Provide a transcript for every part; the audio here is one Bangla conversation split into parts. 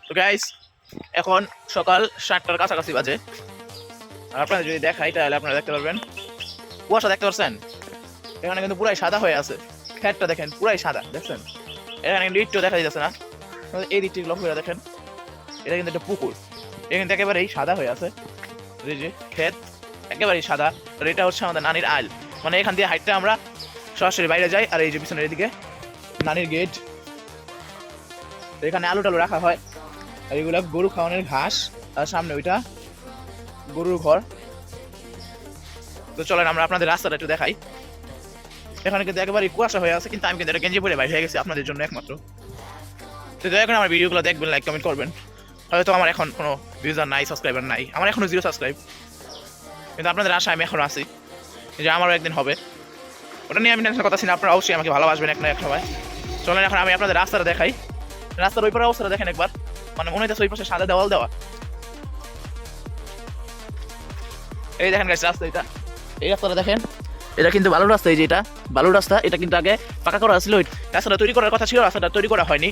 তো গাইস এখন সকাল 7টার কাছাকাছি বাজে। আর আপনারা যদি দেখাই তাহলে আপনারা দেখতে পারবেন কুয়াশা দেখতে পাচ্ছেন। এখানে কিন্তু পুরাই সাদা হয়ে আছে, খেতটা দেখেন পুরাই সাদা দেখছেন। এখানে কিন্তু একটু দেখা যাচ্ছে না, এই দিকটি লক্ষ্য করে দেখেন, এটা কিন্তু একটা পুকুর, এটা কিন্তু একেবারেই সাদা হয়ে আছে। এই যে ক্ষেত একেবারেই সাদা। আর এটা হচ্ছে আমাদের নানির আইল, মানে এখান দিয়ে হাইটটা আমরা সরাসরি বাইরে যাই। আর এই যে পিছনের এদিকে নানির গেট, এখানে আলু টালু রাখা হয়। আর এগুলো গরু খাওয়ানোর ঘাস, আর সামনে ওইটা গরুর ঘর। তো চলেন আমরা আপনাদের রাস্তাটা একটু দেখাই। এখানে কিন্তু একেবারে কুয়াশা হয়ে আছে, কিন্তু আমি কিন্তু এটা গেঞ্জি পরে বাইরে হয়ে গেছি আপনাদের জন্য একমাত্র। তো দয়া করে আমার ভিডিওগুলো দেখবেন, লাইক কমেন্ট করবেন। হয়তো আমার এখন কোনো ভিউজার নাই, সাবস্ক্রাইবার নাই, আমার এখনো 0 সাবস্ক্রাইব, কিন্তু আপনাদের আশায় আমি এখনো আছি যে আমারও একদিন হবে। ওটা নিয়ে আমি টেনশন কথা ছিল, আপনারা অবশ্যই আমাকে ভালোবাসবেন এক না এক সময়। চলেন এখন আমি আপনাদের রাস্তাটা দেখাই। রাস্তার ওই পারে অবস্থাটা দেখেন একবার, মানে মনে হচ্ছে ওই পাশে সাদা দেওয়াল দেওয়া। এই দেখেন গাইস রাস্তা, এটা এই রাস্তাটা দেখেন, এটা কিন্তু বালুর রাস্তা। এই যে এটা বালুর রাস্তা, এটা কিন্তু আগে পাকা করা ছিল। রাস্তাটা তৈরি করার কথা ছিল, রাস্তাটা তৈরি করা হয়নি।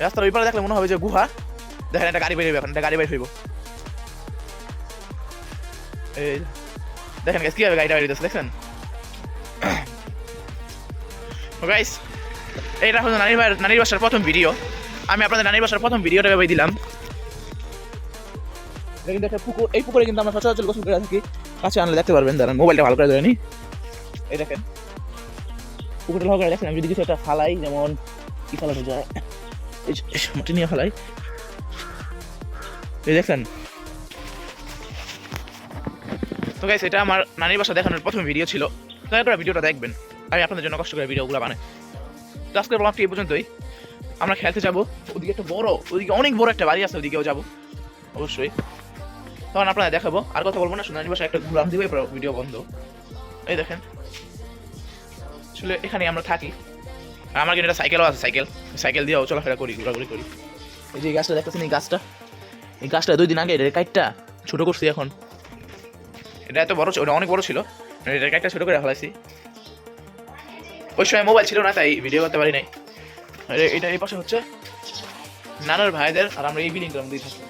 রাস্তার ওই পারে দেখলে মনে হবে যে গুহা। দেখেন একটা গাড়ি বের হইবে, এখন একটা গাড়ি বের হইব। এই দেখেন গাইস কিভাবে গাড়িটা বের হইতেছে দেখছেন। গাইস এইটা হলো নানির বাসার প্রথম ভিডিও। আমি আপনাদের নানির বাসার প্রথম ভিডিওটা ভেবে দিলাম। কিন্তু একটা পুকুর, এই পুকুরে কিন্তু আমরা সচরাচর গোসল করে থাকি। কাছে আনলে দেখতে পারবেন, দাঁড়ান মোবাইলটা ভালো করে ধরে নি। এই দেখেন পুকুরটা ভালো করে দেখেন। আমি যদি কিছু একটা ফালাই, যেমন কি ফালানো যায়, এই মাটি নিয়ে ফালাই, এই দেখেন। তো গাইস এটা আমার নানির বাসা দেখানোর প্রথম ভিডিও ছিল, দয়া করে ভিডিওটা দেখবেন। আমি আপনাদের জন্য কষ্ট করে ভিডিওগুলো বানাই। তো আজকের ব্লগটি এই পর্যন্তই। আমরা খেলতে যাবো, ওদিকে একটা বড়, ওদিকে অনেক বড় একটা বাড়ি আছে, ওদিকেও যাবো অবশ্যই। তখন আপনারা দেখাবো, আর কথা বলবো না, সোনালী বাসায় একটা ঘুরাম দিবো, এরপর ভিডিও বন্ধ। এই দেখেন আসলে এখানে আমরা থাকি। আর আমার কিন্তু একটা সাইকেলও আছে, সাইকেল দিয়েও চলাফেরা করি, ঘোরাঘুরি করি। এই যে গাছটা দেখতেছেন, এই গাছটা 2 দিন আগে এর কাইটটা ছোট করছি। এখন এটা এত বড়, ওটা অনেক বড় ছিল, এটার কাইটটা ছোট করে ফেলাইছি। ওই সময় মোবাইল ছিল না, তাই ভিডিও করতে পারি নাই। এটা এই পাশে হচ্ছে নানার ভাইদের, আর আমরা এই বিল্ডিংটার মধ্যেই থাকি।